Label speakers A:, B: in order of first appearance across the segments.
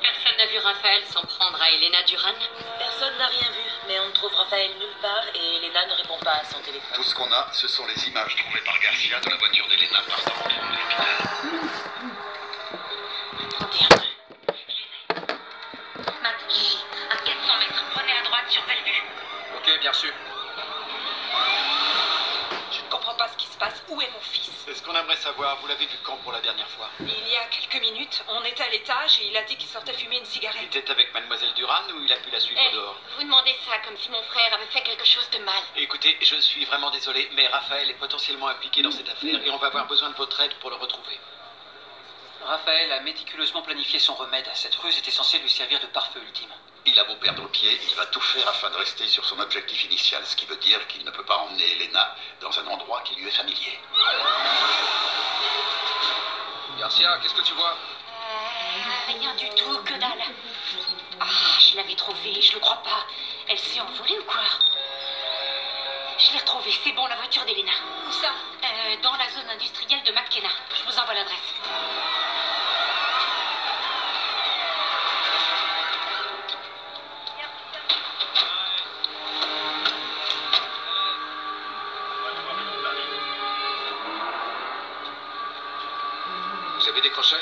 A: Personne n'a vu Raphaël s'en prendre à Elena Duran?
B: Personne n'a rien vu, mais on ne trouve Raphaël nulle part et Elena ne répond pas à son téléphone.
C: Tout ce qu'on a, ce sont les images trouvées par Garcia de la voiture d'Elena partant en trompe de l'hôpital.
A: Attendez un peu. Matt, Gigi, à 400 mètres, prenez à droite sur Bellevue.
D: Ok, bien sûr.
B: Je ne comprends pas ce qui se passe. Où est mon fils?
C: C'est ce qu'on aimerait savoir. Vous l'avez vu quand pour la dernière fois?
B: Il y a quelques minutes, on était à l'étage et il a dit qu'il sortait fumer une
C: Il
B: cigarette.
C: était avec Mademoiselle Duran ou il a pu la suivre dehors?
A: Vous demandez ça comme si mon frère avait fait quelque chose de mal.
C: Écoutez, je suis vraiment désolé, mais Raphaël est potentiellement impliqué dans cette affaire et on va avoir besoin de votre aide pour le retrouver.
D: Raphaël a méticuleusement planifié son remède. Cette ruse était censée lui servir de pare-feu ultime.
C: Il a beau perdre pied, il va tout faire afin de rester sur son objectif initial, ce qui veut dire qu'il ne peut pas emmener Elena dans un endroit qui lui est familier.
D: Garcia, qu'est-ce que tu vois?
A: Rien du tout, que dalle. Ah, je l'avais trouvée, je le crois pas. Elle s'est envolée ou quoi? Je l'ai retrouvée, c'est bon, la voiture d'Elena.
B: Où ça?
A: Dans la zone industrielle de McKenna. Je vous envoie l'adresse.
D: Vous avez décroché?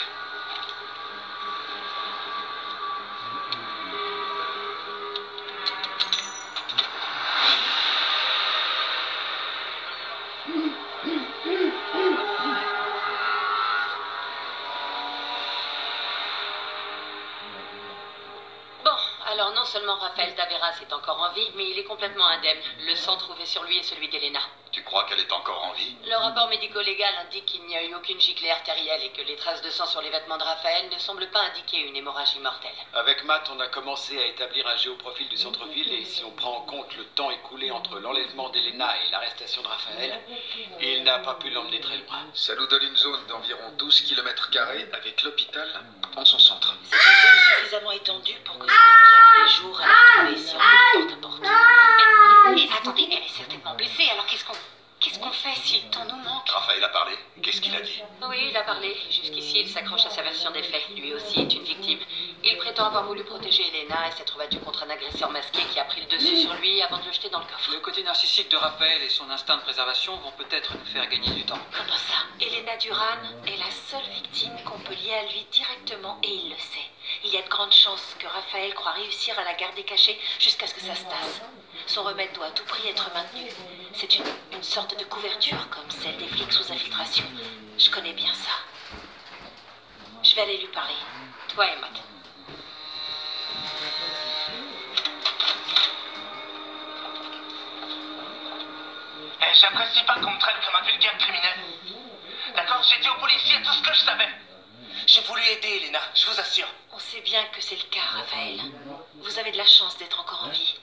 A: Bon, alors non seulement Raphaël Taveras est encore en vie, mais il est complètement indemne. Le sang trouvé sur lui est celui d'Elena.
C: Tu crois qu'elle est encore en vie?
A: Le rapport médico-légal indique qu'il n'y a eu aucune giclée artérielle et que les traces de sang sur les vêtements de Raphaël ne semblent pas indiquer une hémorragie mortelle.
C: Avec Matt, on a commencé à établir un géoprofil du centre-ville et si on prend en compte le temps écoulé entre l'enlèvement d'Elena et l'arrestation de Raphaël, il n'a pas pu l'emmener très loin.
E: Ça nous donne une zone d'environ 12 km² avec l'hôpital en son centre.
B: C'est une zone suffisamment étendue pour que ça nous prenne des jours à la retrouver si on fait de porte à porte.
A: Mais attendez, elle est certainement blessée, alors qu'est-ce qu'on fait si le temps nous manque?
C: Raphaël a parlé. Qu'est-ce qu'il a dit?
A: Oui, il a parlé. Jusqu'ici, il s'accroche à sa version des faits. Lui aussi est une victime. Il prétend avoir voulu protéger Elena et s'être battu contre un agresseur masqué qui a pris le dessus sur lui avant de le jeter dans le coffre.
D: Le côté narcissique de Raphaël et son instinct de préservation vont peut-être nous faire gagner du temps.
A: Comment ça?
B: Elena Duran est la seule victime qu'on peut lier à lui directement et il le sait. Il y a de grandes chances que Raphaël croit réussir à la garder cachée jusqu'à ce que ça se tasse. Son remède doit à tout prix être maintenu. C'est une sorte de couverture comme celle des flics sous infiltration. Je connais bien ça. Je vais aller lui parler.
A: Toi et Matt.
F: J'apprécie pas qu'on me traite comme un vulgaire criminel. D'accord, j'ai dit aux policiers tout ce que je savais. J'ai voulu aider Elena, je vous assure.
B: On sait bien que c'est le cas, Raphaël. Vous avez de la chance d'être encore en vie.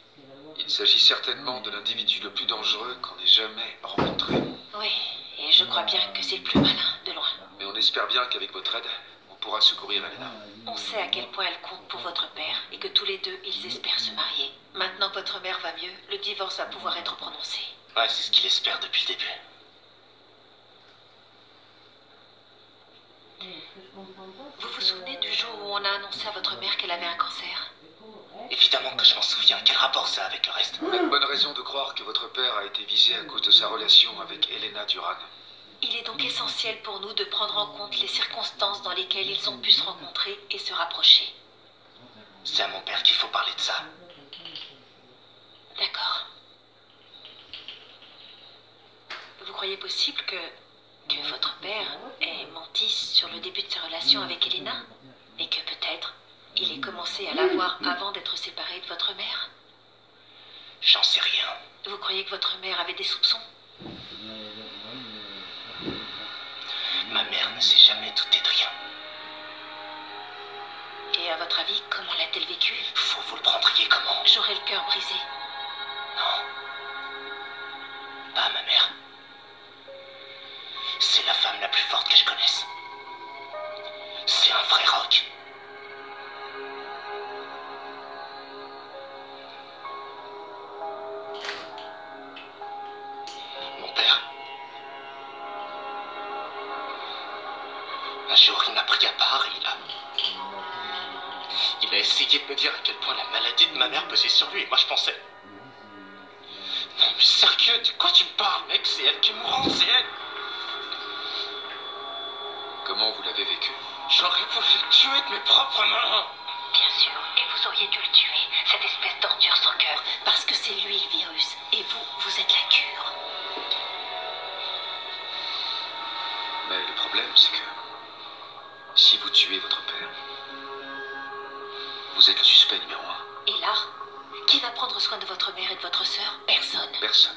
E: Il s'agit certainement de l'individu le plus dangereux qu'on ait jamais rencontré.
B: Oui, et je crois bien que c'est le plus malin, de loin.
E: Mais on espère bien qu'avec votre aide, on pourra secourir Elena.
B: On sait à quel point elle compte pour votre père et que tous les deux, ils espèrent se marier. Maintenant que votre mère va mieux, le divorce va pouvoir être prononcé.
F: Ouais, c'est ce qu'il espère depuis le début.
B: Vous vous souvenez du jour où on a annoncé à votre mère qu'elle avait un cancer?
F: Évidemment que je m'en souviens. Quel rapport ça avec le reste?
E: On a de bonnes raisons de croire que votre père a été visé à cause de sa relation avec Elena Duran.
B: Il est donc essentiel pour nous de prendre en compte les circonstances dans lesquelles ils ont pu se rencontrer et se rapprocher.
F: C'est à mon père qu'il faut parler de ça.
B: D'accord. Vous croyez possible que votre père ait menti sur le début de sa relation avec Elena? Et que peut-être il ait commencé à la voir avant d'être séparé de votre mère?
F: J'en sais rien.
B: Vous croyez que votre mère avait des soupçons?
F: Ma mère ne sait jamais douter de rien.
B: Et à votre avis, comment l'a-t-elle vécu?
F: Vous le prendriez comment?
B: J'aurais le cœur brisé.
F: Non. Pas ma mère. C'est la femme la plus forte que je connaisse. C'est un vrai roc. Mon père, essayé de me dire à quel point la maladie de ma mère pesait sur lui, et moi je pensais... Non mais sérieux, de quoi tu me parles, mec? C'est elle qui est mourante, c'est elle.
E: Comment vous l'avez vécu?
F: J'aurais voulu le tuer de mes propres mains.
B: Bien sûr, et vous auriez dû le tuer, cette espèce d'ordure sans cœur, parce que c'est lui le virus, et vous, vous êtes la cure.
E: Mais le problème, c'est que si vous tuez votre père, vous êtes le suspect numéro 1.
B: Et là, qui va prendre soin de votre mère et de votre sœur? Personne.
E: Personne.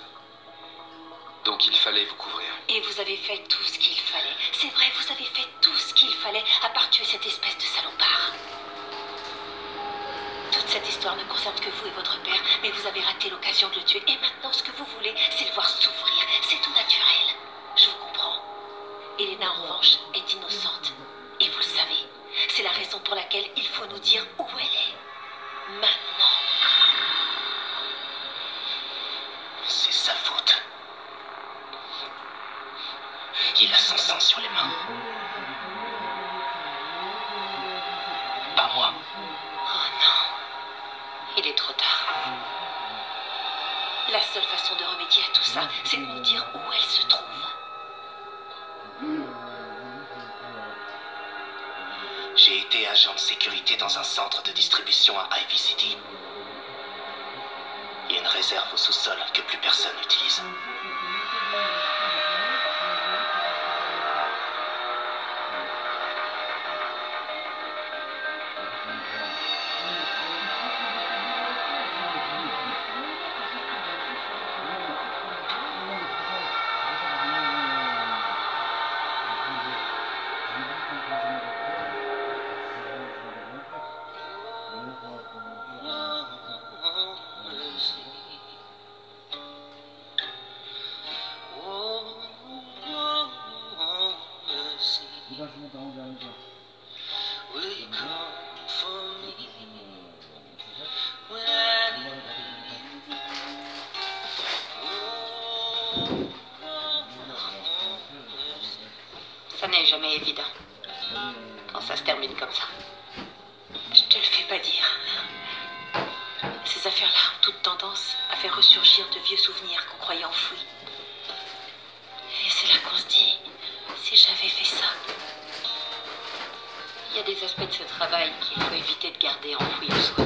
E: Donc il fallait vous couvrir.
B: Et vous avez fait tout ce qu'il fallait. C'est vrai, vous avez fait tout ce qu'il fallait, à part tuer cette espèce de salopard. Toute cette histoire ne concerne que vous et votre père, mais vous avez raté l'occasion de le tuer. Et maintenant, ce que vous voulez, c'est le voir souffrir. C'est tout naturel. Je vous comprends. Elena, en revanche, est innocente. Et vous le savez. C'est la raison pour laquelle il faut nous dire où elle est. Maintenant.
F: C'est sa faute. Il a son sang sur les mains. Pas moi.
B: Oh non. Il est trop tard. La seule façon de remédier à tout ça, c'est de nous dire où elle se trouve.
F: J'ai été agent de sécurité dans un centre de distribution à Ivy City. Il y a une réserve au sous-sol que plus personne n'utilise.
B: Ça n'est jamais évident. Quand ça se termine comme ça. Je te le fais pas dire. Ces affaires-là ont toute tendance à faire ressurgir de vieux souvenirs qu'on croyait enfouis. Et c'est là qu'on se dit, si j'avais fait ça. Il y a des aspects de ce travail qu'il faut éviter de garder enfouis en soi.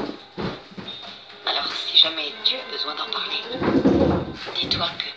B: Alors, si jamais tu as besoin d'en parler, dis-toi que